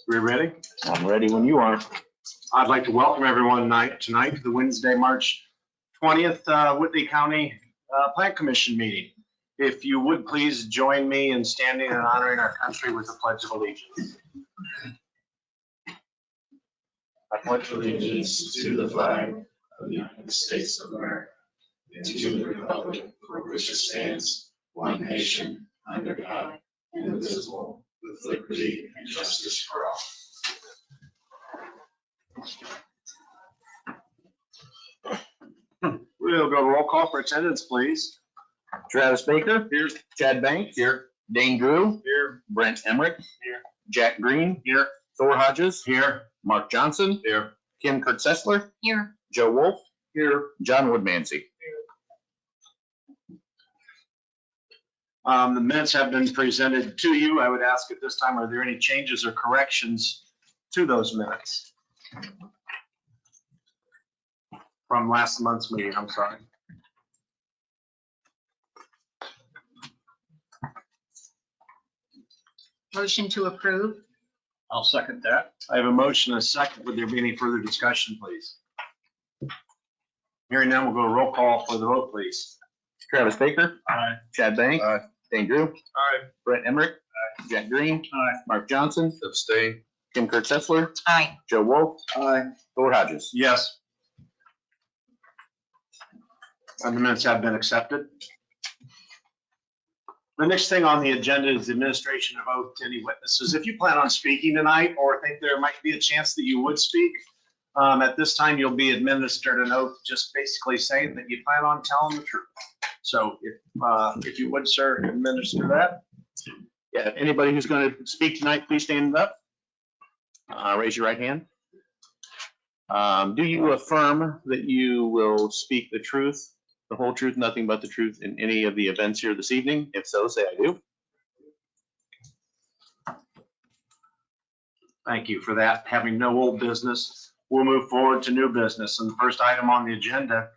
We ready? I'm ready when you are. I'd like to welcome everyone tonight to the Wednesday, March 20th, Whitley County Plan Commission meeting. If you would please join me in standing and honoring our country with the Pledge of Allegiance. I pledge allegiance to the flag of the United States of America and to the republic for which it stands, one nation, under God, indivisible, with liberty and justice for all. We'll go roll call for attendance, please. Travis Baker. Here. Chad Banks. Here. Dane Drew. Here. Brent Emerick. Here. Jack Green. Here. Thor Hodges. Here. Mark Johnson. Here. Kim Kurtz-Seslar. Here. Joe Wolf. Here. John Woodmansee. The minutes have been presented to you. I would ask at this time, are there any changes or corrections to those minutes? From last month's meeting, I'm sorry. Motion to approve. I'll second that. I have a motion and a second. Would there be any further discussion, please? Hearing none, we'll go to roll call for the vote, please. Travis Baker. Aye. Chad Banks. Aye. Dane Drew. Aye. Brent Emerick. Jack Green. Aye. Mark Johnson. Abstain. Kim Kurtz-Seslar. Aye. Joe Wolf. Aye. Thor Hodges. Yes. And the minutes have been accepted. The next thing on the agenda is the administration of oath to any witnesses. If you plan on speaking tonight or think there might be a chance that you would speak, at this time you'll be administered an oath just basically saying that you plan on telling the truth. So if you would, sir, administer that. Yeah, anybody who's going to speak tonight, please stand up. Raise your right hand. Do you affirm that you will speak the truth, the whole truth, nothing but the truth in any of the events here this evening? If so, say I do. Thank you for that. Having no old business, we'll move forward to new business. And the first item on the agenda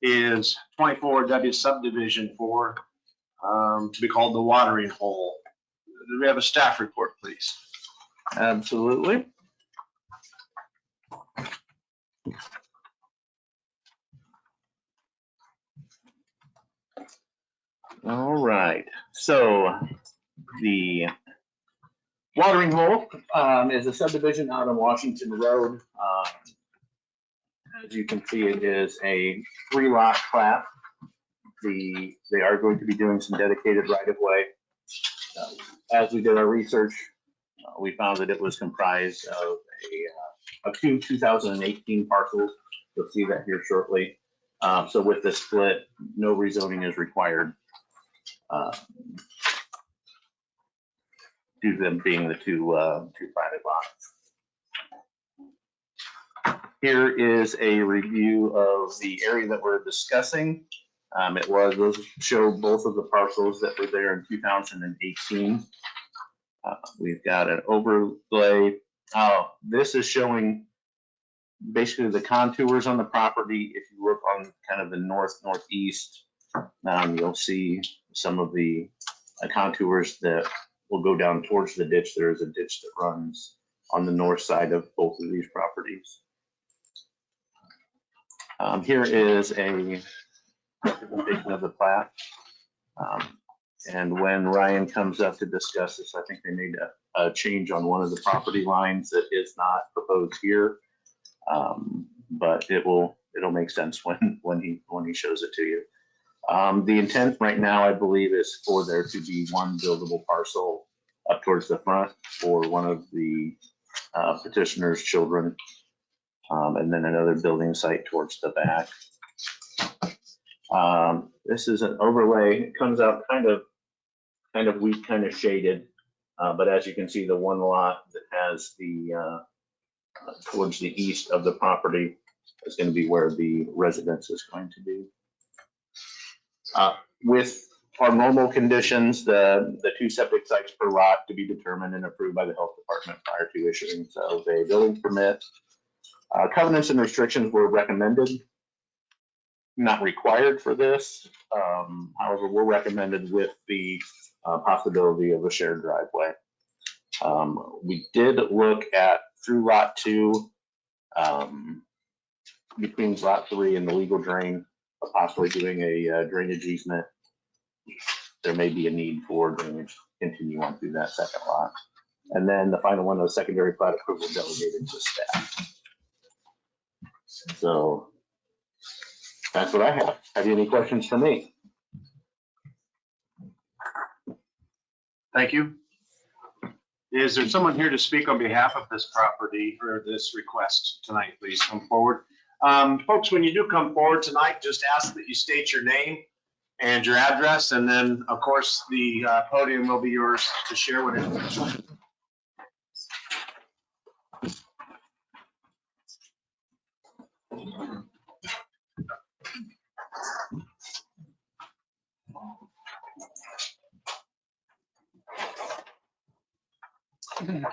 is 24W subdivision for, to be called the watering hole. Do we have a staff report, please? Absolutely. All right, so the watering hole is a subdivision out on Washington Road. As you can see, it is a 3-lot plat. They are going to be doing some dedicated right-of-way. As we did our research, we found that it was comprised of two 2018 parcels. You'll see that here shortly. So with this split, no rezoning is required due to them being the two platted lots. Here is a review of the area that we're discussing. Those show both of the parcels that were there in 2018. We've got an overlay. This is showing basically the contours on the property. If you look on kind of the northeast, you'll see some of the contours that will go down towards the ditch. There is a ditch that runs on the north side of both of these properties. Here is a representation of the plat. And when Ryan comes up to discuss this, I think they made a change on one of the property lines that is not proposed here. But it'll make sense when he shows it to you. The intent right now, I believe, is for there to be one buildable parcel up towards the front for one of the petitioner's children, and then another building site towards the back. This is an overlay. It comes out kind of weak, kind of shaded, but as you can see, the one lot that has the towards the east of the property is going to be where the residence is going to be. With our normal conditions, the 2 septic sites per lot to be determined and approved by the health department prior to issuing of a building permit. Covenants and restrictions were recommended. not required for this. However, we're recommended with the possibility of a shared driveway. We did look at through lot 2, between lot 3 and the legal drain, possibly doing a drainage easement. There may be a need for drainage continue on through that second lot. And then the final one was secondary plat approval delegated to staff. So that's what I have. Have you any questions for me? Thank you. Is there someone here to speak on behalf of this property or this request tonight? Please come forward. Folks, when you do come forward tonight, just ask that you state your name and your address, and then, of course, the podium will be yours to share whatever.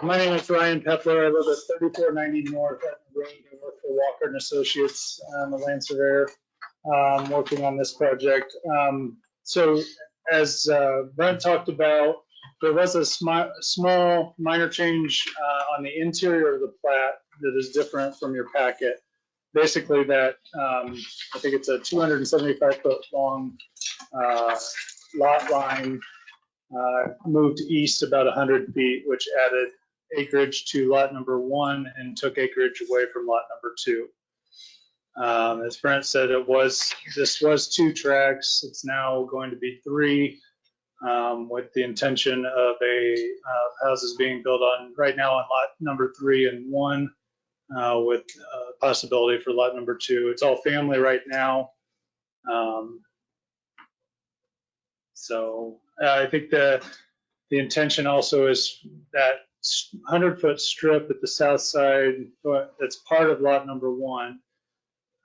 My name is Ryan Pepler. I live at 3490 North Etna Road. I work for Walker and Associates. I'm a land surveyor working on this project. So as Brent talked about, there was a small minor change on the interior of the plat that is different from your packet. Basically that, I think it's a 275-foot long lot line moved east about 100 feet, which added acreage to lot number 1 and took acreage away from lot number 2. As Brent said, this was 2 tracks. It's now going to be 3, with the intention of houses being built on right now on lot number 3 and 1, with possibility for lot number 2. It's all family right now. So I think the intention also is that 100-foot strip at the south side that's part of lot number 1.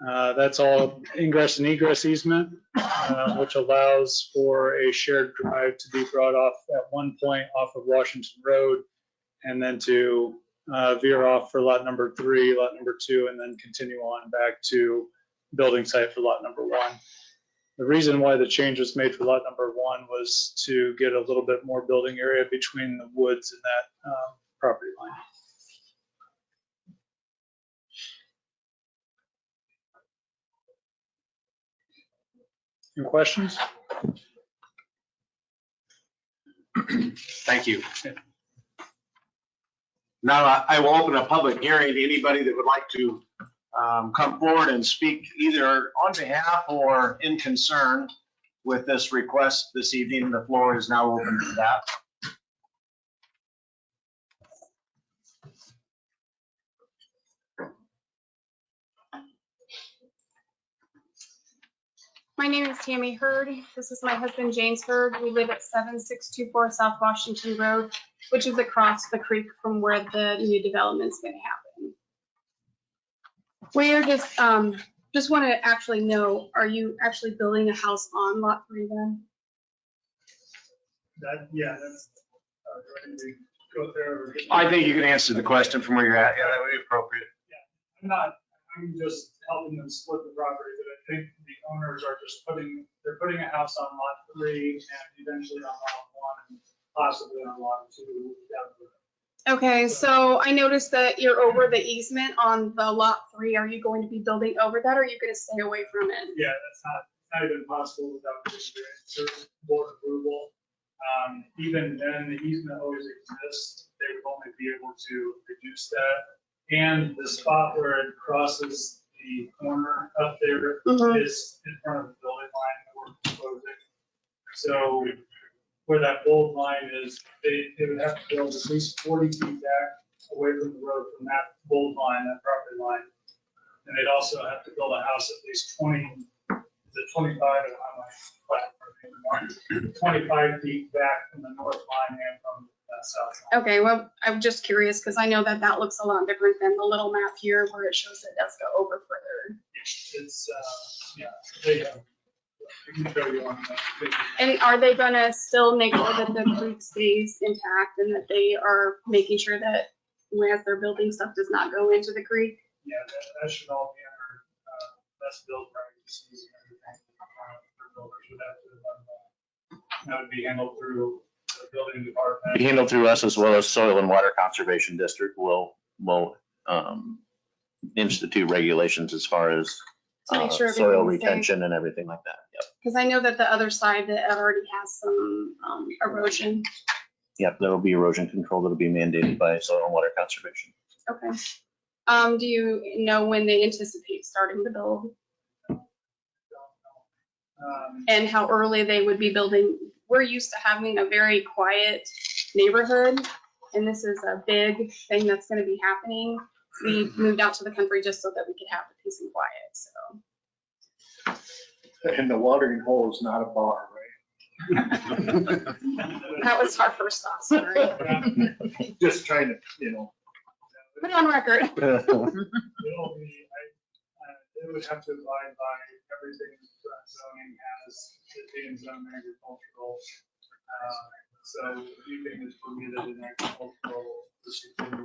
That's all ingress and egress easement, which allows for a shared drive to be brought off at one point off of Washington Road, and then to veer off for lot number 3, lot number 2, and then continue on back to building site for lot number 1. The reason why the change was made for lot number 1 was to get a little bit more building area between the woods and that property line. Any questions? Thank you. Now I will open a public hearing to anybody that would like to come forward and speak either on behalf or in concern with this request this evening. The floor is now open for that. My name is Tammy Hurd. This is my husband, James Hurd. We live at 7624 South Washington Road, which is across the creek from where the new development's going to happen. We're just want to actually know, are you actually building a house on lot 3 then? Yeah, that's ready to go there. I think you can answer the question from where you're at. Yeah, that would be appropriate. I'm just helping them split the property, but I think the owners are just they're putting a house on lot 3 and eventually on lot 1 and possibly on lot 2 down the road. Okay, so I noticed that you're over the easement on the lot 3. Are you going to be building over that, or are you going to stay away from it? Yeah, that's not even possible without board approval. Even then, the easement always exists. They would only be able to reduce that. And the spot where it crosses the corner up there is in front of the building line that we're proposing. So where that bold line is, they would have to build at least 40 feet back away from the road from that bold line, that property line. And they'd also have to build a house at least 25 feet back from the north line and from the south line. Okay, well, I'm just curious because I know that looks a lot different than the little map here where it shows it does go over further. It's, yeah, they have. I can show you on that. And are they gonna still make sure that the creek stays intact and that they are making sure that as they're building stuff does not go into the creek? Yeah, that should all be under best build practices. builders would have to fund that. That would be handled through the building department. Be handled through us, as well as Soil and Water Conservation District will institute regulations as far as To make sure soil everything's safe. retention and everything like that. Yep. Because I know that the other side that already has some erosion. Yep, there will be erosion control that'll be mandated by Soil and Water Conservation. Okay. Do you know when they anticipate starting to build and how early they would be building? We're used to having a very quiet neighborhood, and this is a big thing that's going to be happening. We moved out to the country just so that we could have the peace and quiet, so. And the watering hole is not a bar, right? That was our first thought, sorry. Just trying to, you know. Put it on record. It'll be, it would have to abide by everything that zoning has, it being zone agricultural. So anything that's permitted in agricultural, this is going to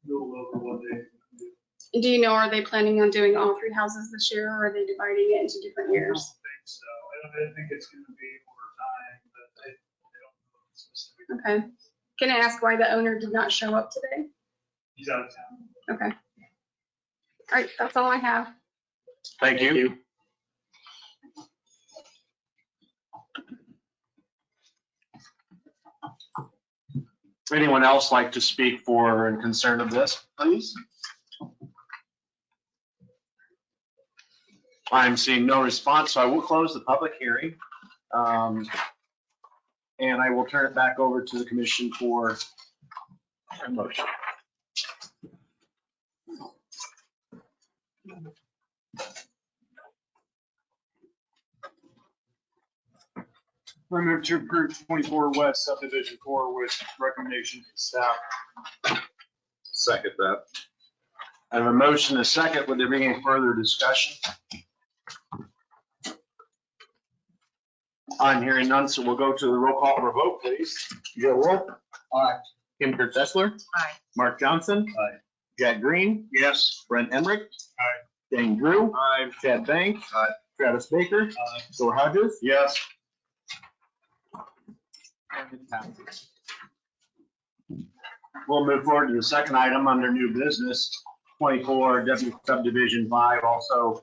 rule over what they do. Do you know, are they planning on doing all 3 houses this year, or are they dividing it into different I don't years? think so. I don't think it's going to be over time, but they don't know specifically. Okay. Can I ask why the owner did not show up today? He's out of town. Okay. All right, that's all I have. Thank you. Anyone else like to speak for and concern of this, please? I'm seeing no response, so I will close the public hearing. And I will turn it back over to the commission for a motion. I move to approve 24 West subdivision 4 with recommendation to staff. Second that. I have a motion, and a second. Would there be any further discussion? I'm hearing none, so we'll go to the roll call for a vote, please. Joe Wolf. Aye. Kim Kurtz-Seslar. Aye. Mark Johnson. Aye. Jack Green. Yes. Brent Emerick. Aye. Dane Drew. Aye. Chad Banks. Aye. Travis Baker. Aye. Thor Hodges. Yes. We'll move forward to the second item under new business, 24 W subdivision 5, also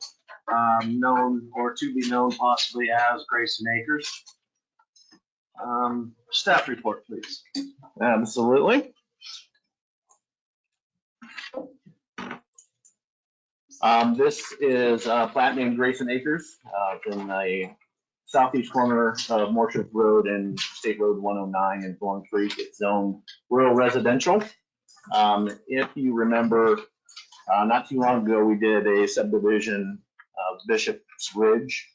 known or to be known possibly as Grayson Acres. Staff report, please. Absolutely. This is plat named Grayson Acres in the southeast corner of Morsches Road and State Road 109 in Thorncreek. It's zoned rural residential. If you remember, not too long ago, we did a subdivision of Bishop's Ridge,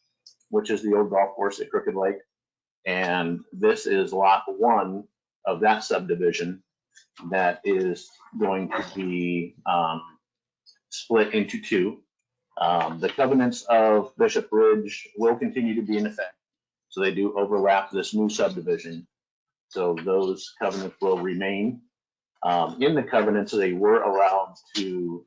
which is the old golf course at Crooked Lake. And this is lot 1 of that subdivision that is going to be split into 2. The covenants of Bishop Ridge will continue to be in effect. So they do overlap this new subdivision. So those covenants will remain. In the covenants, they were allowed to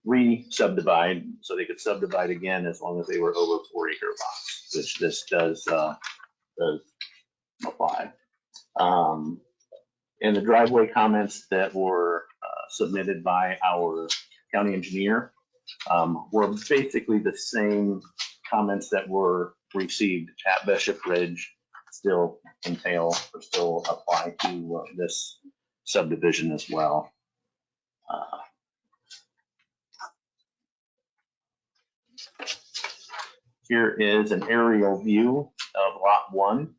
re-subdivide, so they could subdivide again as long as they were over 4-acre lots, which this does apply. And the driveway comments that were submitted by our county engineer were basically the same comments that were received at Bishop Ridge, still entail or still apply to this subdivision as well. Here is an aerial view of lot 1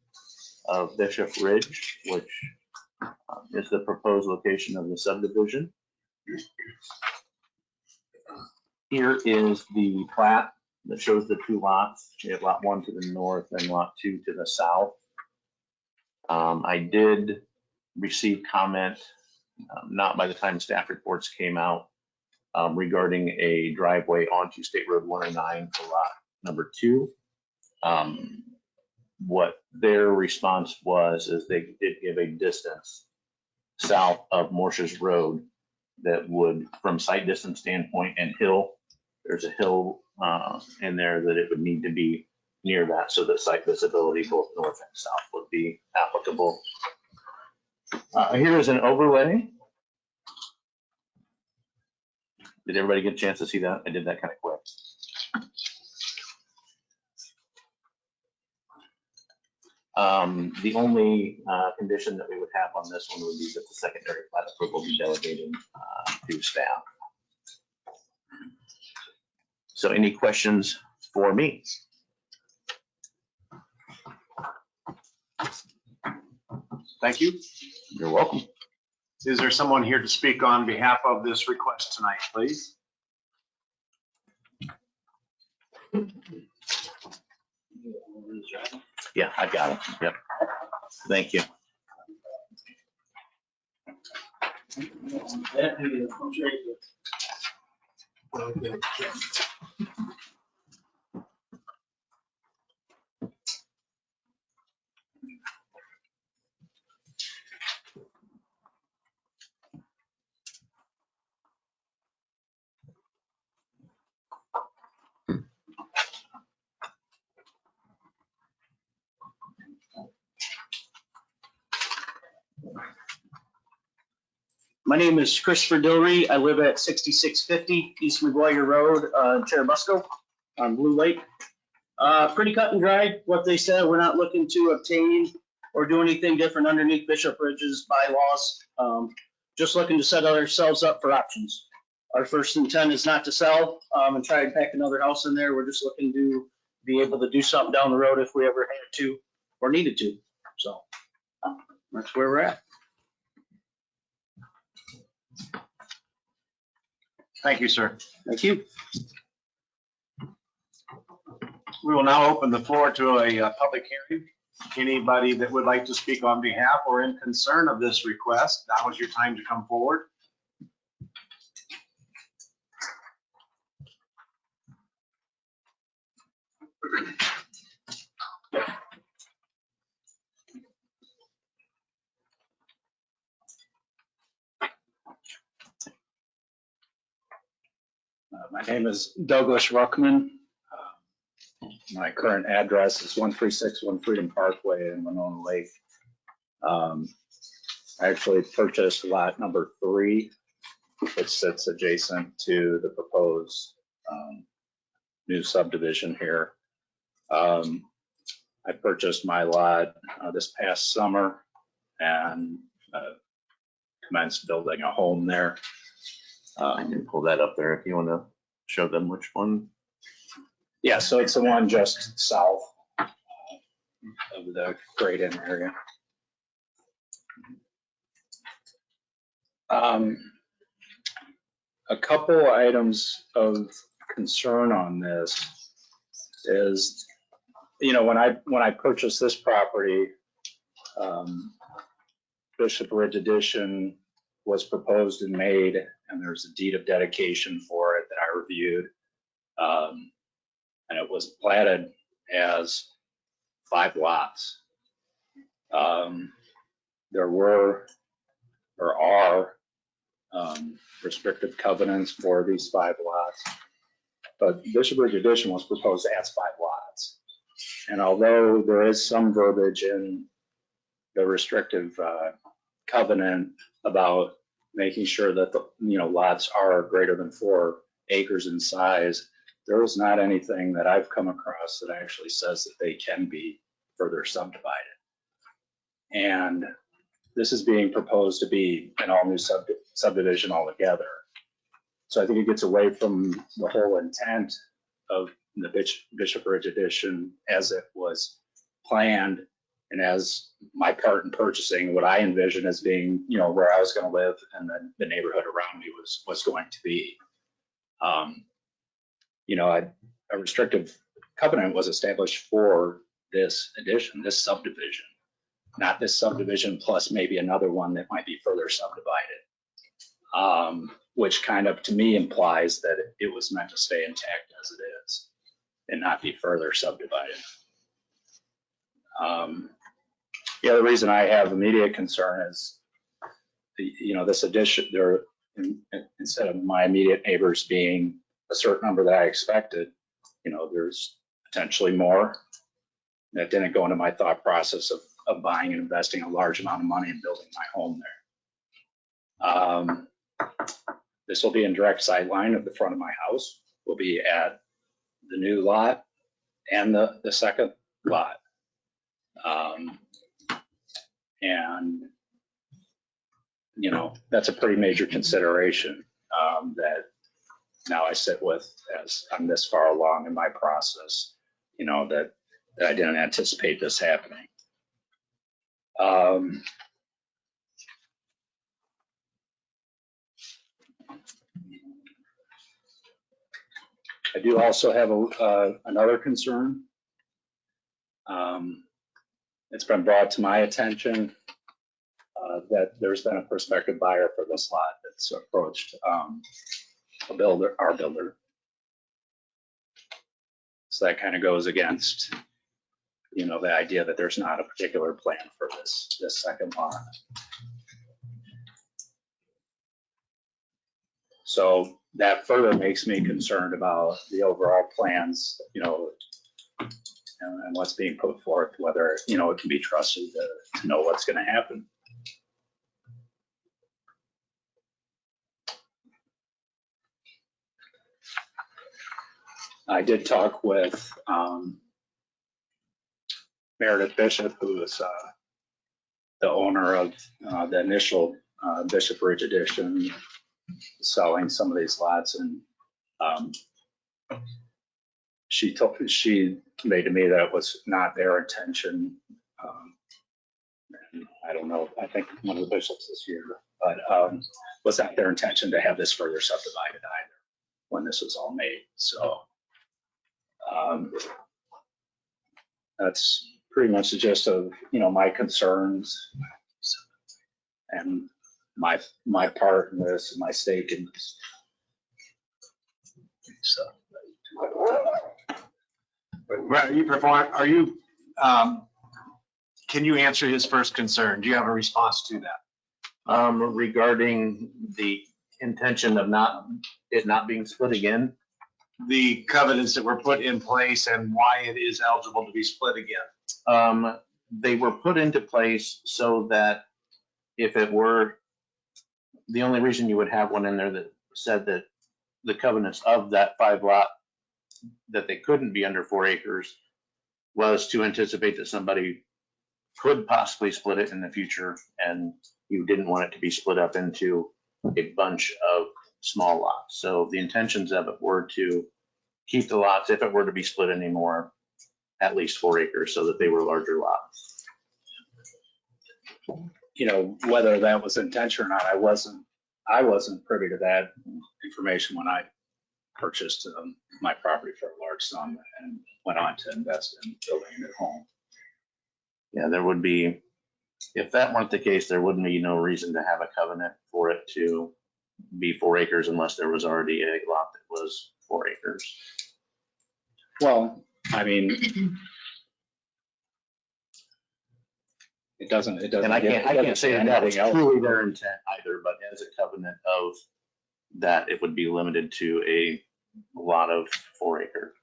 of Bishop Ridge, which is the proposed location of the subdivision. Here is the plat that shows the 2 lots. You have lot 1 to the north and lot 2 to the south. I did receive comment, not by the time staff reports came out, regarding a driveway onto State Road 109 for lot number 2. What their response was is they did give a distance south of Morsches Road that would, from site distance standpoint and hill, there's a hill in there that it would need to be near that, so that site visibility both north and south would be applicable. Here is an overlay. Did everybody get a chance to see that? I did that kind of quick. The only condition that we would have on this one would be that the secondary plat approval be delegated to staff. So any questions for me? Thank you. You're welcome. Is there someone here to speak on behalf of this request tonight, please? Yeah, I've got it. Yep. Thank you. My name is Christopher Dillree. I live at 6650 East McGuire Road, Cherubusco on Blue Lake. Pretty cut and dry, what they said. We're not looking to obtain or do anything different underneath Bishop Ridge's bylaws. Just looking to set ourselves up for options. Our first intent is not to sell and try and pack another house in there. We're just looking to be able to do something down the road if we ever had to or needed to. So that's where we're at. Thank you, sir. Thank you. We will now open the floor to a public hearing. Anybody that would like to speak on behalf or in concern of this request, now is your time to come forward. My name is Douglas Ruckman. My current address is 1361 Freedom Parkway in Winona Lake. I actually purchased lot number 3, which sits adjacent to the proposed new subdivision here. I purchased my lot this past summer and commenced building a home there. I can pull that up there if you want to show them which one. Yeah, so it's the one just south of the Great Inn area. A couple items of concern on this is, you know, when I purchased this property, Bishop Ridge Addition was proposed and made, and there's a deed of dedication for it that I reviewed. And it was platted as 5 lots. There were or are restrictive covenants for these 5 lots, but Bishop Ridge Addition was proposed as 5 lots. And although there is some verbiage in the restrictive covenant about making sure that the lots are greater than 4 acres in size, there is not anything that I've come across that actually says that they can be further subdivided. And this is being proposed to be an all new subdivision altogether. So I think it gets away from the whole intent of the Bishop Ridge Addition as it was planned, and as my part in purchasing what I envision as being, where I was going to live and then the neighborhood around me was going to be. A restrictive covenant was established for this addition, this subdivision, not this subdivision plus maybe another one that might be further subdivided, which kind of to me implies that it was meant to stay intact as it is and not be further subdivided. The other reason I have immediate concern is, this addition, instead of my immediate neighbors being a certain number that I expected, there's potentially more. That didn't go into my thought process of buying and investing a large amount of money and building my home there. This will be in direct sight line of the front of my house. Will be at the new lot and the second lot. And, that's a pretty major consideration that now I sit with as I'm this far along in my process, that I didn't anticipate this happening. I do also have another concern. It's been brought to my attention that there's been a prospective buyer for this lot that's approached our builder. So that kind of goes against, the idea that there's not a particular plan for this second lot. So that further makes me concerned about the overall plans, and what's being put forth, whether, it can be trusted to know what's going to happen. I did talk with Meredith Bishop, who is the owner of the initial Bishop Ridge Edition, selling some of these lots, and she conveyed to me that it was not their intention. And I don't know, I think one of the bishops this year, but was not their intention to have this further subdivided either when this was all made. So that's pretty much the gist of, my concerns and my part in this and my stake in this. So. Can you answer his first concern? Do you have a response to that? Regarding the intention of it not being split again. The covenants that were put in place and why it is eligible to be split again. They were put into place so that if it were, the only reason you would have one in there that said that the covenants of that 5 lot, that they couldn't be under 4 acres, was to anticipate that somebody could possibly split it in the future, and you didn't want it to be split up into a bunch of small lots. So the intentions of it were to keep the lots, if it were to be split anymore, at least 4 acres, so that they were larger lots. Whether that was intention or not, I wasn't privy to that information when I purchased my property for a large sum and went on to invest in building a new home. Yeah, there would be, if that weren't the case, there wouldn't be no reason to have a covenant for it to be 4 acres unless there was already a lot that was 4 acres. Well, I mean, it doesn't. And I can't say that was truly their intent either, but as a covenant of that, it would be limited to a lot of 4 acres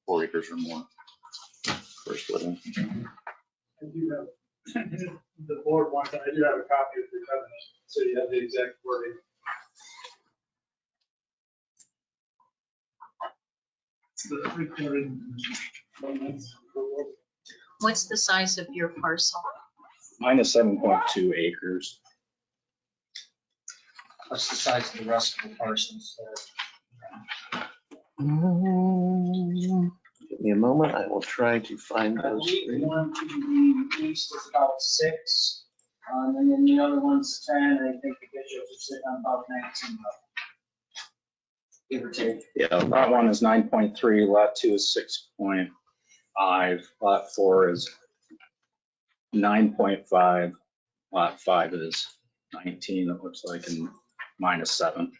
or more for splitting. I do have, the board wants, I do have a copy of the covenant, so you have the exact wording. The recorded moments. What's the size of your parcel? Mine is 7.2 acres. What's the size of the rest of the parcels? Give me a moment, I will try to find I those. believe the one to the east is about 6, and then the other one's 10, and I think the Bishops are sitting on about 19. Give or take. Yeah, lot 1 is 9.3, lot 2 is 6.5, lot 4 is 9.5, lot 5 is 19, it looks like, and minus 7.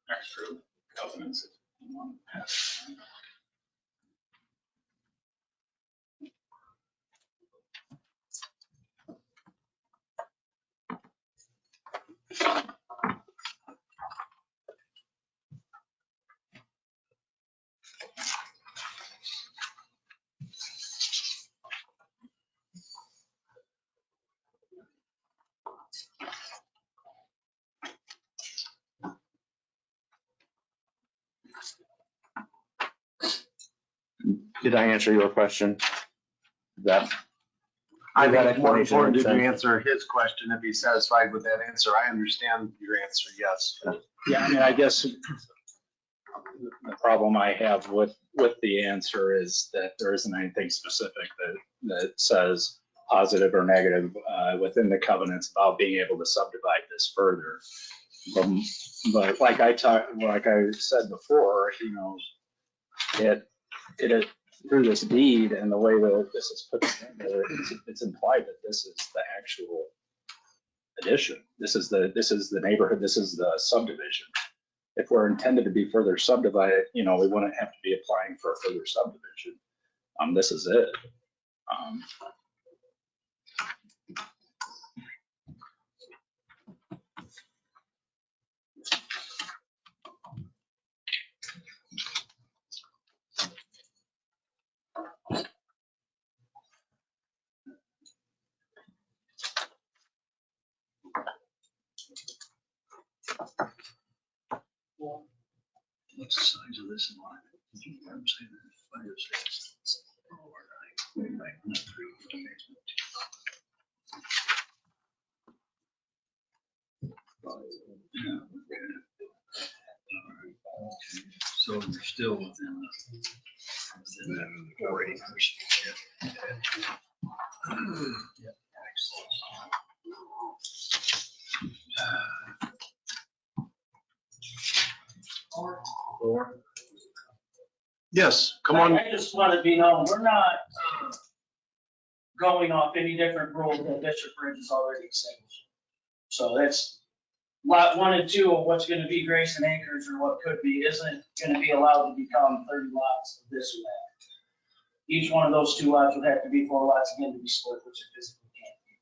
Extra covenants if you want to pass. Did I answer your question? That, I think That it's more explanation important makes to sense. answer his question if he's satisfied with that answer. I understand your answer, yes. Yeah, I mean, I guess the problem I have with the answer is that there isn't anything specific that says positive or negative within the covenants about being able to subdivide this further. But like I said before, you know, it through this deed and the way that this is put together, it's implied that this is the actual addition. This is the neighborhood. This is the subdivision. If we're intended to be further subdivided, you know, we wouldn't have to be applying for a further subdivision. This is it. What's the size of this line? Did you hear him say that? 5 or 6? Oh, right. Right, not 3. Yeah, okay. All right, okay. So you're still within the 4 acres. Yeah. Yeah. Thor? Yes, come on. I just want to be known, we're not going off any different rules that Bishop Ridge has already established. So that's lot 1 and 2 of what's going to be Grayson Acres or what could be, isn't going to be allowed to become 30 lots of this or that. Each one of those 2 lots would have to be 4 lots again to be split, which it physically can't be.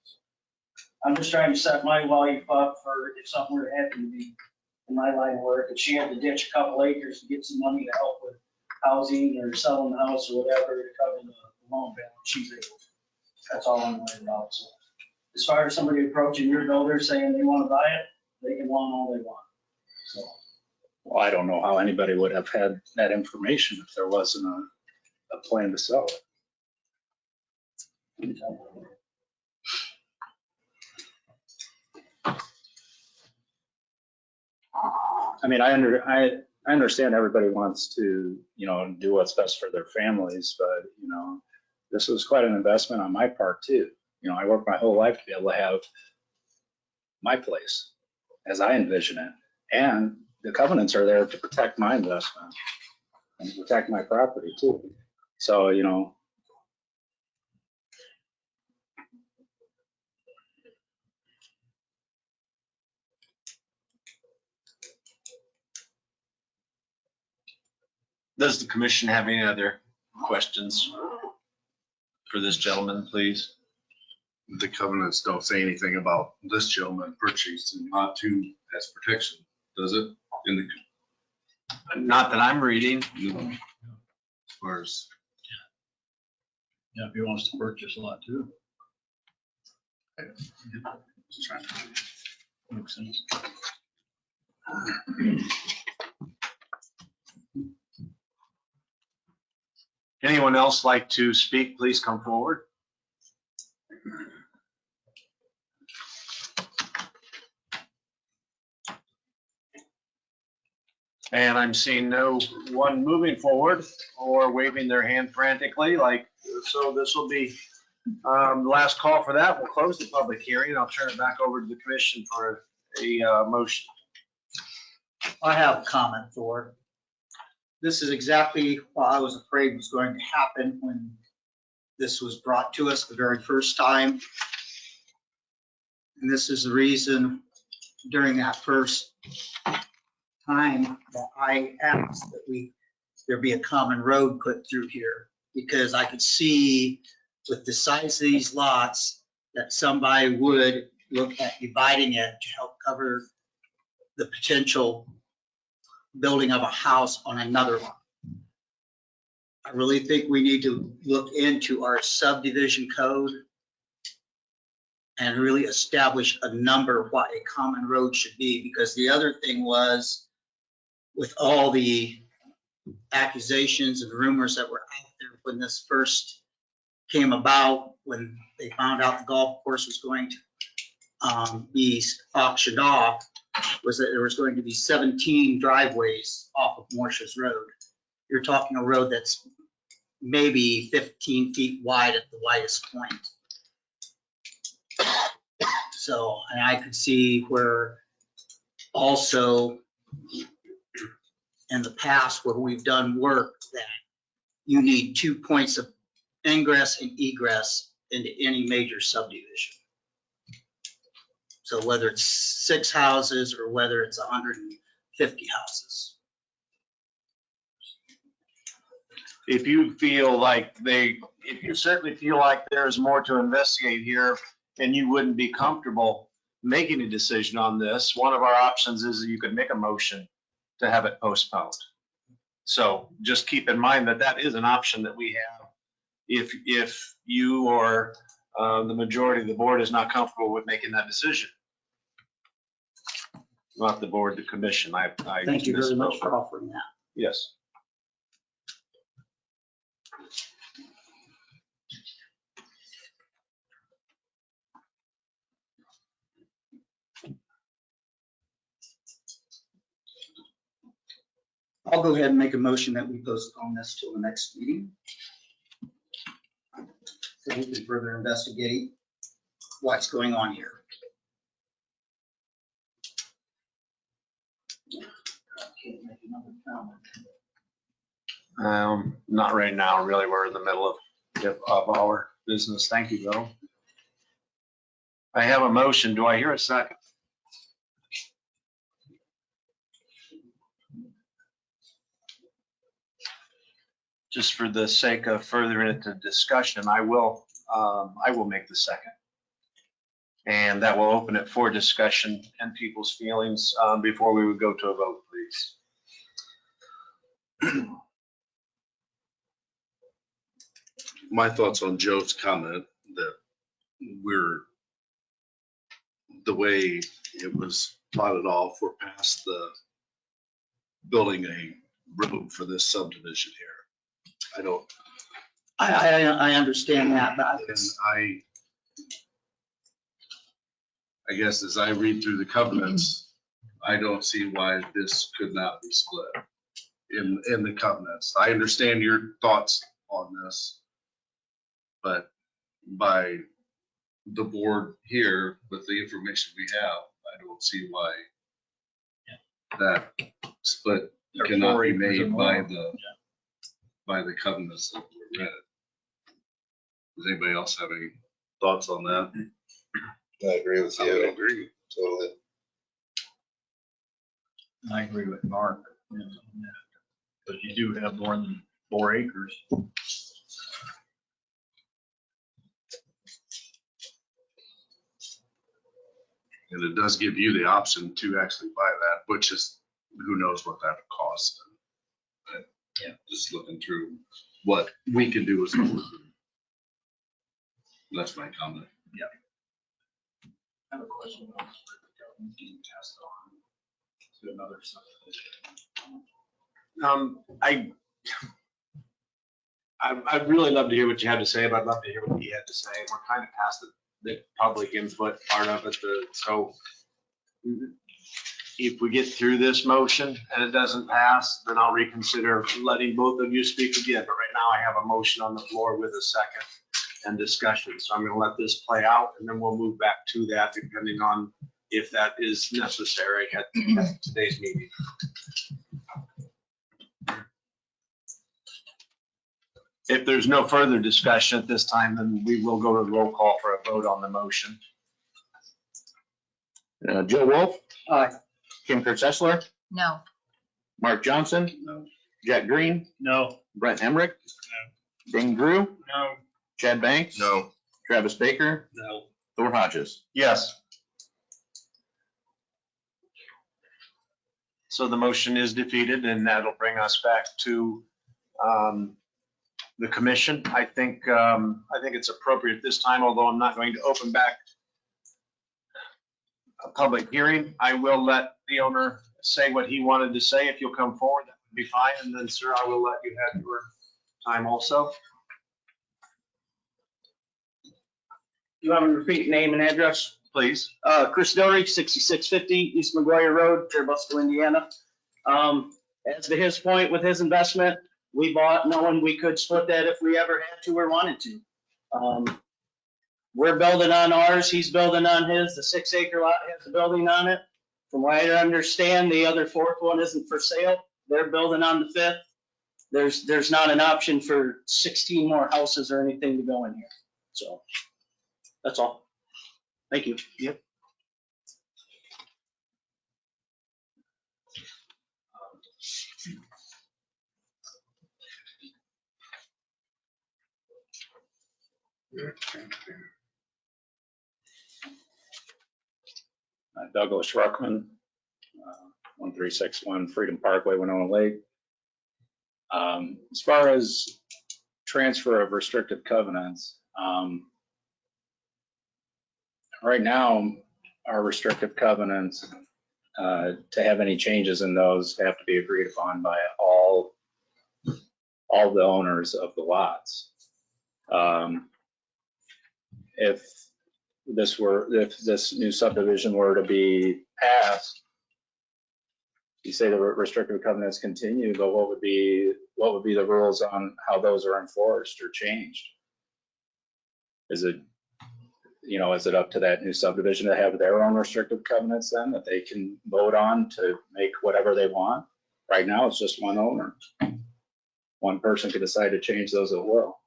I'm just trying to set my wife up for if something were to happen to me in my line of work, and she had to ditch a couple acres to get some money to help with housing or selling the house or whatever to cover the loan balance, she's able to. That's all I'm worried about. So as far as somebody approaching your builder saying they want to buy it, they can want all they want. So. Well, I don't know how anybody would have had that information if there wasn't a plan to sell it. I mean, I understand everybody wants to, you know, do what's best for their families, but, you know, this was quite an investment on my part too. You know, I worked my whole life to be able to have my place as I envision it. And the covenants are there to protect my investment and protect my property too. So, you know, Does the commission have any other questions for this gentleman, please? The covenants don't say anything about this gentleman purchasing lot 2 as protection, does it? In the, Not that I'm reading. as far as, Yeah, if he wants to purchase lot 2. just trying to- Makes sense. Anyone else like to speak, please come forward. And I'm seeing no one moving forward or waving their hand frantically like, so this will be the last call for that. We'll close the public hearing. I'll turn it back over to the commission for a motion. I have a comment, Thor. This is exactly what I was afraid was going to happen when this was brought to us the very first time. And this is the reason during that first time that I asked that there be a common road put through here, because I could see with the size of these lots that somebody would look at dividing it to help cover the potential building of a house on another lot. I really think we need to look into our subdivision code and really establish a number of what a common road should be, because the other thing was with all the accusations and rumors that were out there when this first came about, when they found out the golf course was going to be auctioned off, was that there was going to be 17 driveways off of Morsches Road. You're talking a road that's maybe 15 feet wide at the widest point. So, and I could see where also in the past where we've done work that you need 2 points of ingress and egress into any major subdivision. So whether it's 6 houses or whether it's 150 houses. If you feel like if you certainly feel like there's more to investigate here and you wouldn't be comfortable making a decision on this, one of our options is that you could make a motion to have it postponed. So just keep in mind that that is an option that we have. If you or the majority of the board is not comfortable with making that decision. Not the board, the commission. Thank you very much for offering that. Yes. I'll go ahead and make a motion that we postpone this till the next meeting. So we can further investigate what's going on here. Not right now, really. We're in the middle of our business. Thank you, Bill. I have a motion. Do I hear a second? Just for the sake of furthering it to discussion, I will make the second. And that will open it for discussion and people's feelings before we would go to a vote, please. My thoughts on Joe's comment that the way it was plotted off, we're past the building a road for this subdivision here. I understand that, but I guess as I read through the covenants, I don't see why this could not be split in the covenants. I understand your thoughts on this, but by the board here, with the information we have, I don't see why that split cannot be made by the covenants that were read. Does anybody else have any thoughts on that? I agree with I would you, agree. totally. I agree with Mark, because you do have more than 4 acres. And it does give you the option to actually buy that, which is, who knows what that would cost. Yeah, just looking through what we can do as a board. That's my comment. Yeah. I have a question. Being passed on to another subdivision. I'd really love to hear what you had to say, but I'd love to hear what he had to say. We're kind of past the public input part of it. So if we get through this motion and it doesn't pass, then I'll reconsider letting both of you speak again. But right now I have a motion on the floor with a second and discussion. So I'm going to let this play out and then we'll move back to that depending on if that is necessary at today's meeting. If there's no further discussion at this time, then we will go to the roll call for a vote on the motion. Joe Wolf, Aye. Kim Kurtz-Seslar, No. Mark Johnson, No. Jack Green, No. Brent Emerick, Dane Drew, No. Chad Banks, No. Travis Baker, No. Thor Hodges. Yes. So the motion is defeated and that'll bring us back to the commission. I think it's appropriate this time, although I'm not going to open back a public hearing. I will let the owner say what he wanted to say. If you'll come forward, that would be fine. And then, sir, I will let you have your time also. You want me to repeat name and address? Please. Chris Dillree, 6650 East McGuire Road, Cherubusco, Indiana. As to his point with his investment, we bought knowing we could split that if we ever had to or wanted to. We're building on ours, he's building on his. The 6-acre lot has a building on it. From what I understand, the other 4th one isn't for sale. They're building on the 5th. There's not an option for 16 more houses or anything to go in here. So that's all. Thank you. Yep. Douglas Ruckman, 1361 Freedom Parkway, Winona Lake. As far as transfer of restrictive covenants, right now, our restrictive covenants, to have any changes in those have to be agreed upon by all the owners of the lots. If this new subdivision were to be passed, you say the restrictive covenants continue, but what would be the rules on how those are enforced or changed? Is it up to that new subdivision to have their own restrictive covenants then that they can vote on to make whatever they want? Right now, it's just one owner. One person could decide to change those at will.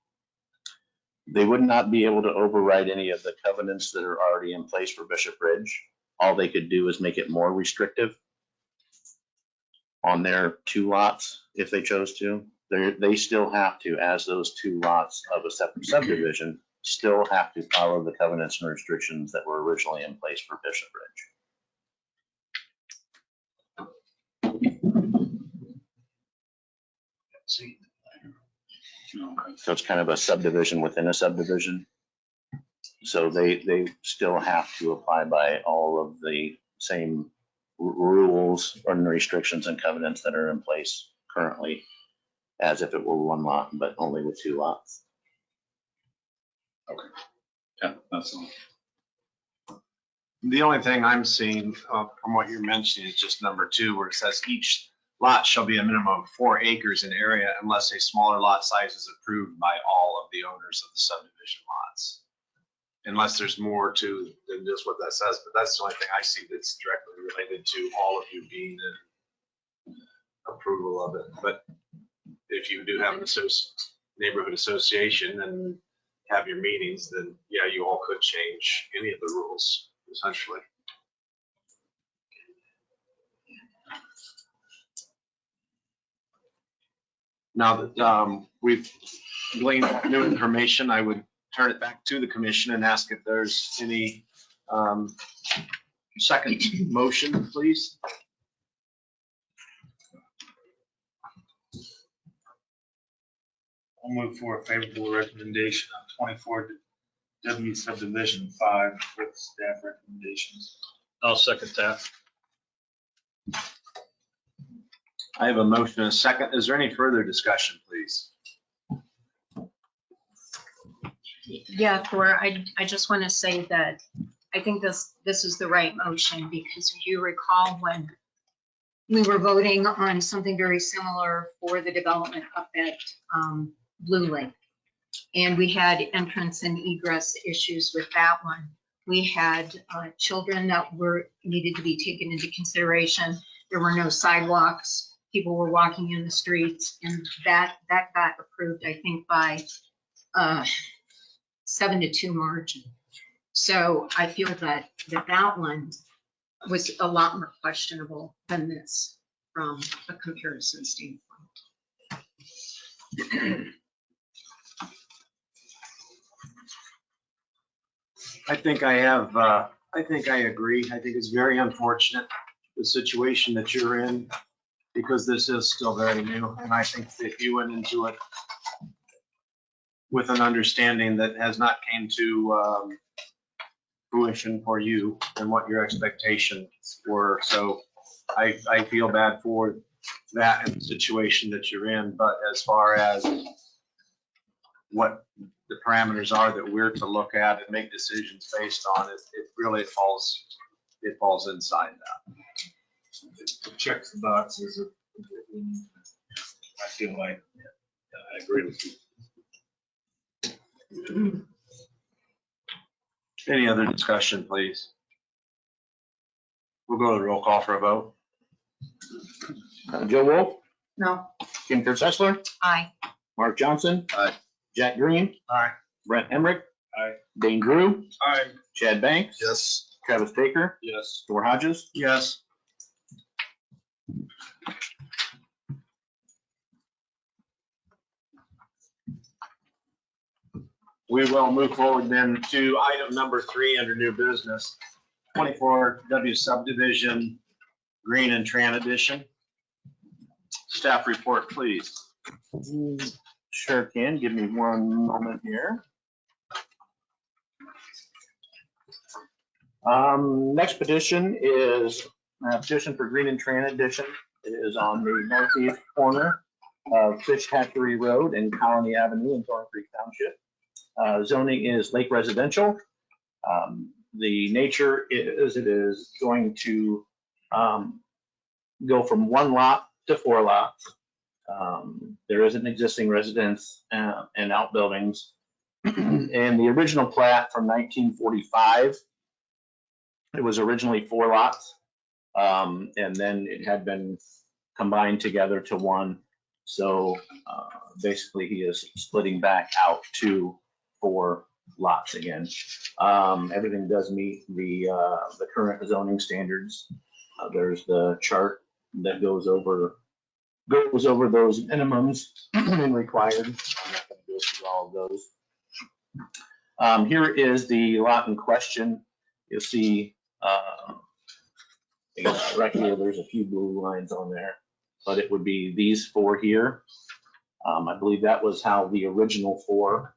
They would not be able to override any of the covenants that are already in place for Bishop Ridge. All they could do is make it more restrictive on their 2 lots if they chose to. They still have to, as those 2 lots of a separate subdivision, still have to follow the covenants and restrictions that were originally in place for Bishop Ridge. So it's kind of a subdivision within a subdivision. So they still have to apply by all of the same rules and restrictions and covenants that are in place currently, as if it were 1 lot, but only with 2 lots. Okay. Yeah, that's all. The only thing I'm seeing from what you're mentioning is just number 2, where it says each lot shall be a minimum of 4 acres in area unless a smaller lot size is approved by all of the owners of the subdivision lots. Unless there's more to than just what that says, but that's the only thing I see that's directly related to all of you being in approval of it. But if you do have an neighborhood association and have your meetings, then yeah, you all could change any of the rules essentially. Now that we've gleaned new information, I would turn it back to the commission and ask if there's any second motion, please. I'll move for a favorable recommendation on 24 W subdivision 5 with staff recommendations. I'll second that. I have a motion and a second. Is there any further discussion, please? Yeah, Thor, I just want to say that I think this is the right motion, because if you recall when we were voting on something very similar for the development up at Blue Lake, and we had entrance and egress issues with that one. We had children that needed to be taken into consideration. There were no sidewalks. People were walking in the streets, and that got approved, I think, by 7-2 margin. So I feel that that one was a lot more questionable than this from a comparison standpoint. I think I agree. I think it's very unfortunate, the situation that you're in, because this is still very new. And I think that you went into it with an understanding that has not came to fruition for you and what your expectations were. So I feel bad for that and the situation that you're in, but as far as what the parameters are that we're to look at and make decisions based on, it really falls inside that. It checks the boxes. I feel like, I agree with you. Any other discussion, please? We'll go to the roll call for a vote. Joe Wolf, No. Kim Kurtz-Seslar, Aye. Mark Johnson. Aye. Jack Green. Aye. Brent Emerick. Aye. Dane Drew. Aye. Chad Banks. Yes. Travis Baker. Yes. Thor Hodges. Yes. We will move forward then to item number 3 under new business, 24W subdivision, Green and Tran addition. Staff report, please. Sure can. Give me one moment here. Next petition is a petition for Green and Tran addition. It is on the northeast corner of Fish Hatchery Road and Colony Avenue in Thorncreek Township. Zoning is lake residential. The nature is it is going to go from 1 lot to 4 lots. There is an existing residence and outbuildings. And the original plat from 1945, it was originally 4 lots. And then it had been combined together to 1. So basically he is splitting back out to 4 lots again. Everything does meet the current zoning standards. There's the chart that goes over those minimums and required. I'm not going to go through all of those. Here is the lot in question. You'll see right here, there's a few blue lines on there, but it would be these 4 here. I believe that was how the original 4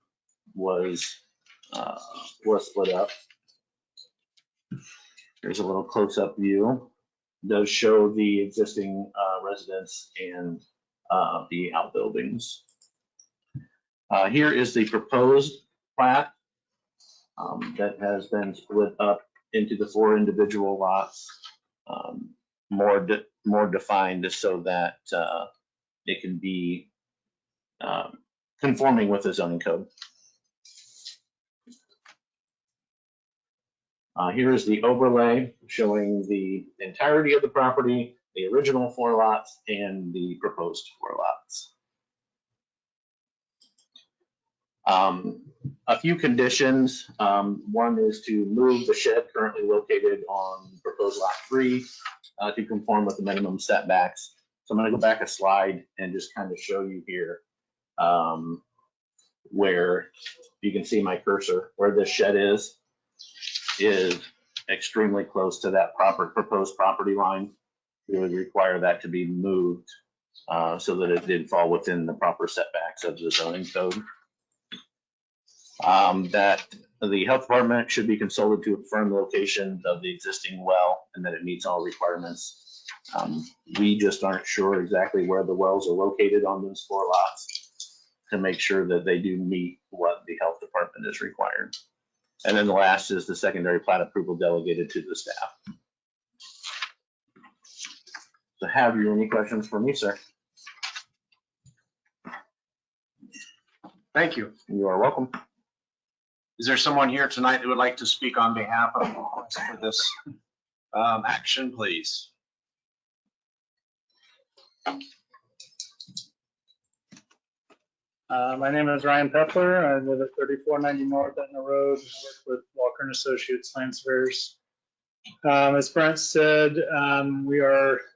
was split up. Here's a little close-up view. It does show the existing residence and the outbuildings. Here is the proposed plat that has been split up into the 4 individual lots, more defined so that it can be conforming with the zoning code. Here is the overlay showing the entirety of the property, the original 4 lots, and the proposed 4 lots. A few conditions. One is to move the shed currently located on proposed lot 3 to conform with the minimum setbacks. So I'm going to go back a slide and just kind of show you here where you can see my cursor, where this shed is extremely close to that proposed property line. We would require that to be moved so that it did fall within the proper setbacks of the zoning code. That the health department should be consulted to affirm the location of the existing well and that it meets all requirements. We just aren't sure exactly where the wells are located on those 4 lots to make sure that they do meet what the health department is required. And then the last is the secondary plat approval delegated to the staff. So have you any questions for me, sir? Thank you. You are welcome. Is there someone here tonight that would like to speak on behalf of for this action, please? My name is Ryan Pepler. I live at 3490 North Etna Road. I work with Walker and Associates Land Surveyors. As Brent said,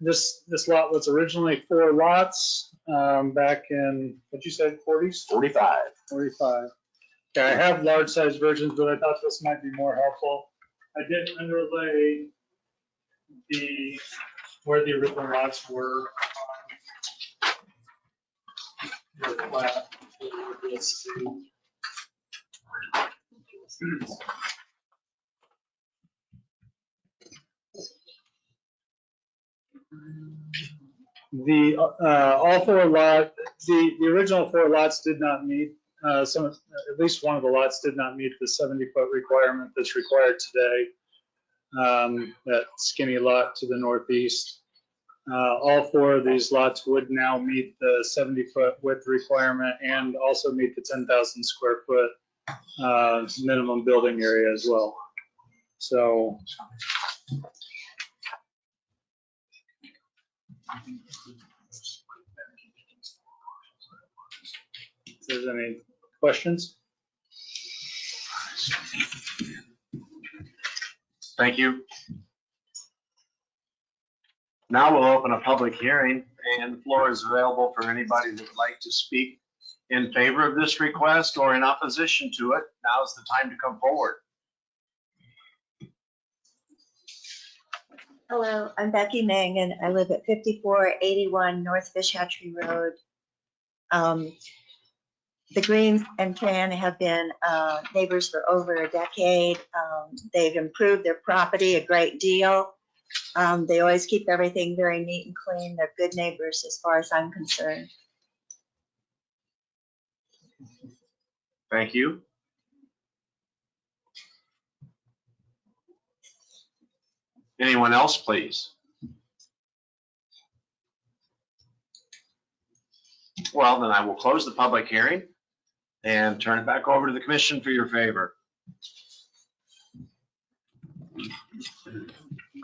this lot was originally 4 lots back in, what'd you say, 40s? 45. 45. Yeah, I have large size versions, but I thought this might be more helpful. I did underlay where the original lots were on the plat. All four the original 4 lots did not meet, at least one of the lots did not meet the 70-foot requirement that's required today. That skinny lot to the northeast. All 4 of these lots would now meet the 70-foot width requirement and also meet the 10,000 square foot minimum building area as well. So if there's any questions? Thank you. Now we'll open a public hearing, and the floor is available for anybody that would like to speak in favor of this request or in opposition to it. Now is the time to come forward. Hello, I'm Becky Mangan. I live at 5481 North Fish Hatchery Road. The Greens and Tran have been neighbors for over a decade. They've improved their property a great deal. They always keep everything very neat and clean. They're good neighbors as far as I'm concerned. Thank you. Anyone else, please? Well, then I will close the public hearing and turn it back over to the commission for your favor.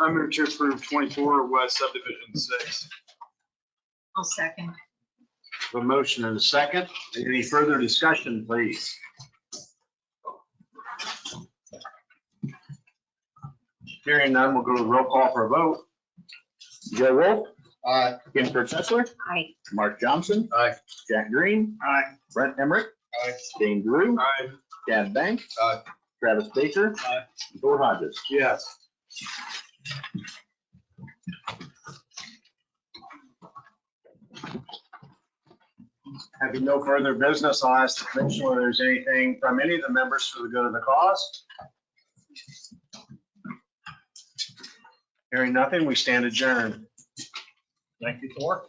I move to approve 24 West Subdivision 6. I'll second. A motion and a second. Any further discussion, please? Hearing none, we'll go to the roll call for a vote. Joe Wolf. Aye. Kim Kurtz-Seslar. Aye. Mark Johnson. Aye. Jack Green. Aye. Brent Emerick. Aye. Dane Drew. Aye. Chad Bank. Aye. Travis Baker. Aye. Thor Hodges. Yes. Having no further business, I'll ask the commission whether there's anything from any of the members for the good of the cause. Hearing nothing, we stand adjourned. Thank you, Thor.